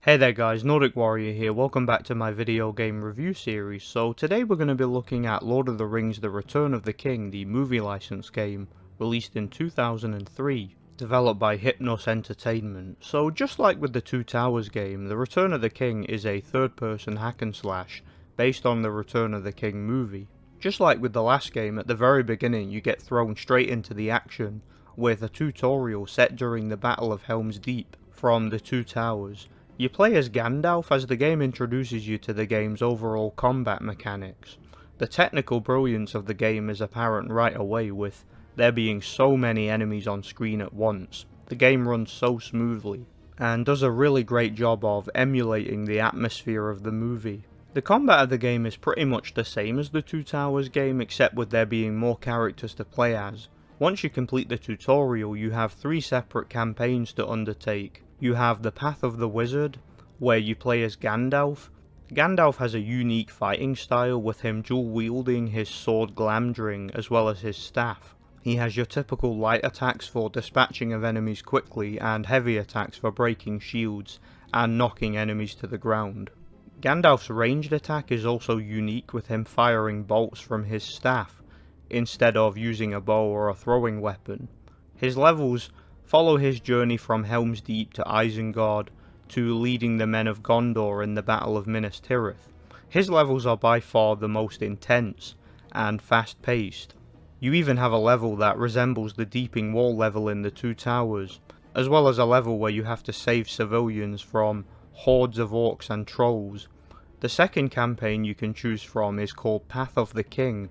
Hey there guys, Nordic Warrior here, welcome back to my video game review series. So today we're going to be looking at Lord of the Rings The Return of the King, the movie license game, released in 2003, developed by Hypnos Entertainment. So just like with the Two Towers game, The Return of the King is a third-person hack and slash, based on the Return of the King movie. Just like with the last game, at the very beginning you get thrown straight into the action, with a tutorial set during the Battle of Helm's Deep from the Two Towers. You play as Gandalf as the game introduces you to the game's overall combat mechanics. The technical brilliance of the game is apparent right away, with there being so many enemies on screen at once. The game runs so smoothly, and does a really great job of emulating the atmosphere of the movie. The combat of the game is pretty much the same as the Two Towers game, except with there being more characters to play as. Once you complete the tutorial, you have 3 separate campaigns to undertake. You have the Path of the Wizard, where you play as Gandalf. Gandalf has a unique fighting style, with him dual wielding his sword Glamdring as well as his staff. He has your typical light attacks for dispatching of enemies quickly, and heavy attacks for breaking shields and knocking enemies to the ground. Gandalf's ranged attack is also unique, with him firing bolts from his staff, instead of using a bow or a throwing weapon. His levels follow his journey from Helm's Deep to Isengard to leading the men of Gondor in the Battle of Minas Tirith. His levels are by far the most intense and fast-paced. You even have a level that resembles the Deeping Wall level in the Two Towers, as well as a level where you have to save civilians from hordes of orcs and trolls. The second campaign you can choose from is called Path of the King,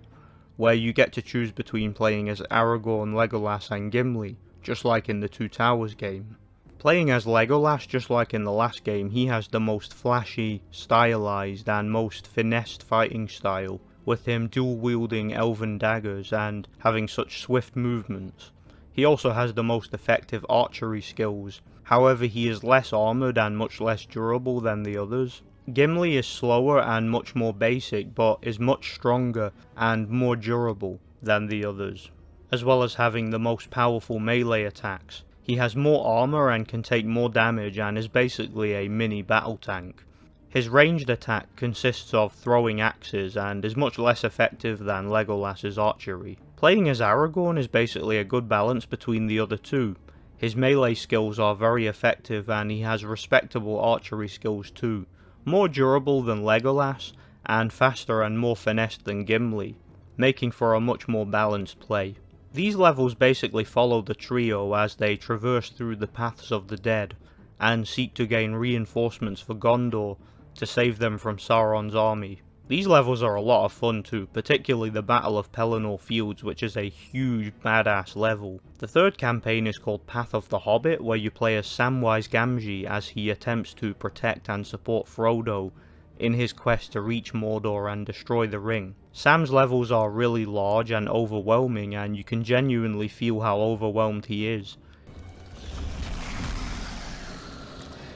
where you get to choose between playing as Aragorn, Legolas and Gimli, just like in the Two Towers game. Playing as Legolas, just like in the last game, he has the most flashy, stylized and most finessed fighting style, with him dual wielding elven daggers and having such swift movements. He also has the most effective archery skills, however he is less armoured and much less durable than the others. Gimli is slower and much more basic, but is much stronger and more durable than the others, as well as having the most powerful melee attacks. He has more armor and can take more damage, and is basically a mini battle tank. His ranged attack consists of throwing axes and is much less effective than Legolas's archery. Playing as Aragorn is basically a good balance between the other two. His melee skills are very effective and he has respectable archery skills too. More durable than Legolas, and faster and more finessed than Gimli, making for a much more balanced play. These levels basically follow the trio as they traverse through the paths of the dead, and seek to gain reinforcements for Gondor to save them from Sauron's army. These levels are a lot of fun too, particularly the Battle of Pelennor Fields, which is a huge badass level. The third campaign is called Path of the Hobbit, where you play as Samwise Gamgee as he attempts to protect and support Frodo in his quest to reach Mordor and destroy the ring. Sam's levels are really large and overwhelming, and you can genuinely feel how overwhelmed he is.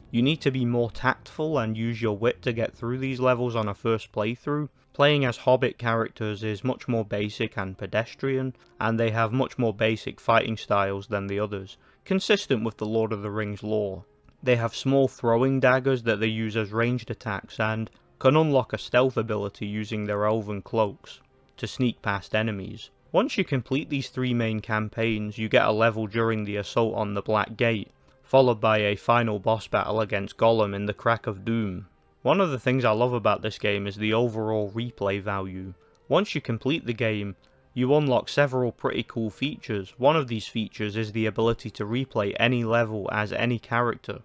You need to be more tactful and use your wit to get through these levels on a first playthrough. Playing as Hobbit characters is much more basic and pedestrian, and they have much more basic fighting styles than the others, consistent with the Lord of the Rings lore. They have small throwing daggers that they use as ranged attacks, and can unlock a stealth ability using their elven cloaks to sneak past enemies. Once you complete these 3 main campaigns, you get a level during the assault on the Black Gate, followed by a final boss battle against Gollum in the Crack of Doom. One of the things I love about this game is the overall replay value. Once you complete the game, you unlock several pretty cool features. One of these features is the ability to replay any level as any character.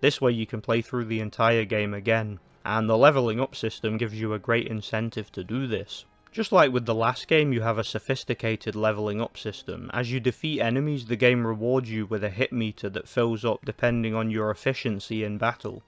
This way you can play through the entire game again, and the leveling up system gives you a great incentive to do this. Just like with the last game, you have a sophisticated leveling up system. As you defeat enemies, the game rewards you with a hit meter that fills up depending on your efficiency in battle.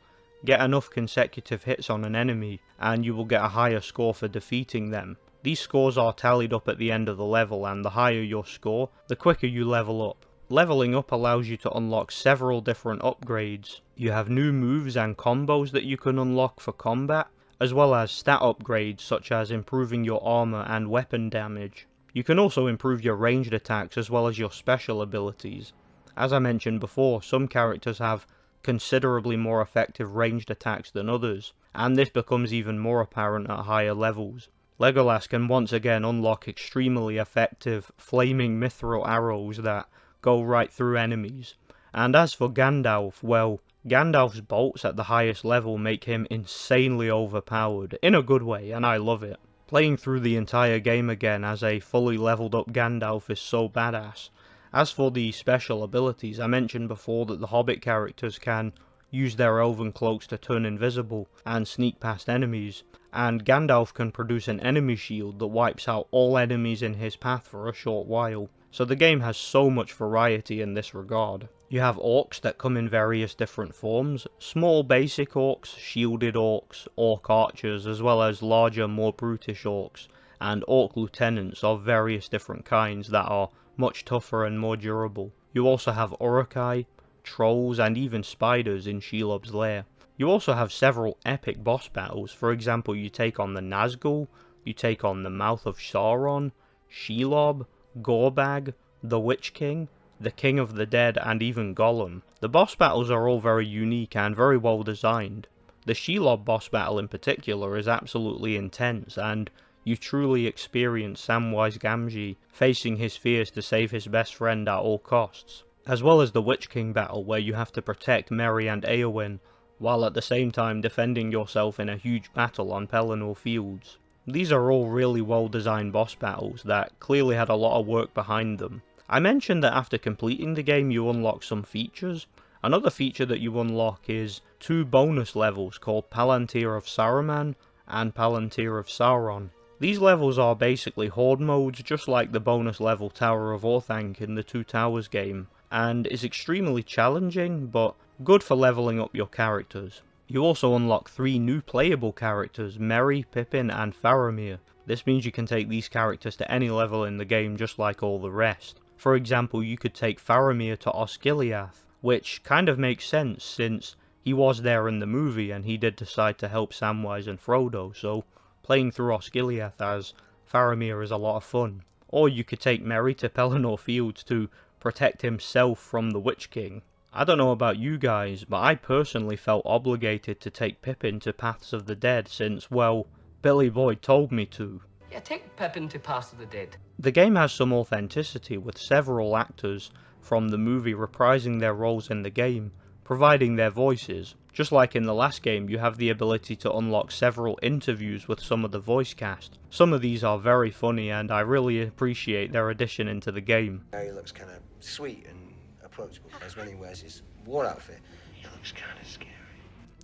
Get enough consecutive hits on an enemy, and you will get a higher score for defeating them. These scores are tallied up at the end of the level, and the higher your score, the quicker you level up. Leveling up allows you to unlock several different upgrades. You have new moves and combos that you can unlock for combat, as well as stat upgrades such as improving your armor and weapon damage. You can also improve your ranged attacks as well as your special abilities. As I mentioned before, some characters have considerably more effective ranged attacks than others, and this becomes even more apparent at higher levels. Legolas can once again unlock extremely effective flaming mithril arrows that go right through enemies. And as for Gandalf, well, Gandalf's bolts at the highest level make him insanely overpowered, in a good way, and I love it. Playing through the entire game again as a fully leveled up Gandalf is so badass. As for the special abilities, I mentioned before that the Hobbit characters can use their elven cloaks to turn invisible and sneak past enemies, and Gandalf can produce an enemy shield that wipes out all enemies in his path for a short while. So the game has so much variety in this regard. You have orcs that come in various different forms, small basic orcs, shielded orcs, orc archers, as well as larger, more brutish orcs, and orc lieutenants of various different kinds that are much tougher and more durable. You also have Uruk-hai, trolls, and even spiders in Shelob's lair. You also have several epic boss battles. For example, you take on the Nazgul, you take on the Mouth of Sauron, Shelob, Gorbag, the Witch King, the King of the Dead, and even Gollum. The boss battles are all very unique and very well designed. The Shelob boss battle in particular is absolutely intense, and you truly experience Samwise Gamgee facing his fears to save his best friend at all costs. As well as the Witch King battle, where you have to protect Merry and Éowyn, while at the same time defending yourself in a huge battle on Pelennor Fields. These are all really well designed boss battles that clearly had a lot of work behind them. I mentioned that after completing the game you unlock some features. Another feature that you unlock is 2 bonus levels called Palantir of Saruman and Palantir of Sauron. These levels are basically horde modes, just like the bonus level Tower of Orthanc in the Two Towers game, and is extremely challenging, but good for leveling up your characters. You also unlock 3 new playable characters, Merry, Pippin, and Faramir. This means you can take these characters to any level in the game just like all the rest. For example, you could take Faramir to Osgiliath, which kind of makes sense since he was there in the movie and he did decide to help Samwise and Frodo, so playing through Osgiliath as Faramir is a lot of fun. Or you could take Merry to Pelennor Fields to protect himself from the Witch King. I don't know about you guys, but I personally felt obligated to take Pippin to Paths of the Dead since, well, Billy Boyd told me to. Yeah, take Pippin to Paths of the Dead. The game has some authenticity, with several actors from the movie reprising their roles in the game, providing their voices. Just like in the last game, you have the ability to unlock several interviews with some of the voice cast. Some of these are very funny and I really appreciate their addition into the game. He looks kind of sweet and approachable, as when he wears his war outfit. He looks kind of scary.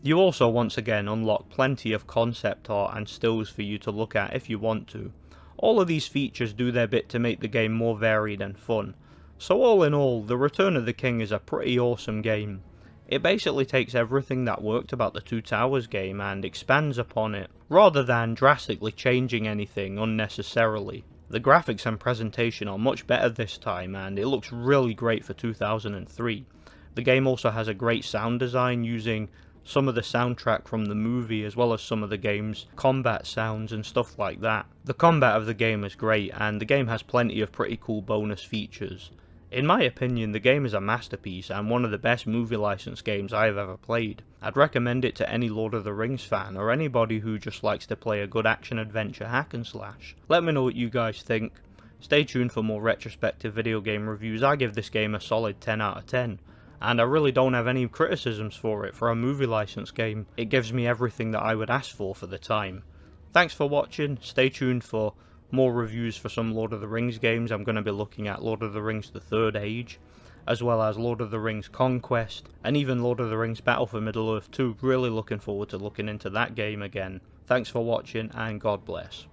You also once again unlock plenty of concept art and stills for you to look at if you want to. All of these features do their bit to make the game more varied and fun. So all in all, The Return of the King is a pretty awesome game. It basically takes everything that worked about the Two Towers game and expands upon it, rather than drastically changing anything unnecessarily. The graphics and presentation are much better this time and it looks really great for 2003. The game also has a great sound design using some of the soundtrack from the movie as well as some of the game's combat sounds and stuff like that. The combat of the game is great and the game has plenty of pretty cool bonus features. In my opinion, the game is a masterpiece and one of the best movie license games I have ever played. I'd recommend it to any Lord of the Rings fan or anybody who just likes to play a good action-adventure hack and slash. Let me know what you guys think. Stay tuned for more retrospective video game reviews. I give this game a solid 10 out of 10. And I really don't have any criticisms for it. For a movie license game, it gives me everything that I would ask for the time. Thanks for watching. Stay tuned for more reviews for some Lord of the Rings games. I'm going to be looking at Lord of the Rings The Third Age, as well as Lord of the Rings Conquest, and even Lord of the Rings Battle for Middle-earth 2. Really looking forward to looking into that game again. Thanks for watching, and God bless.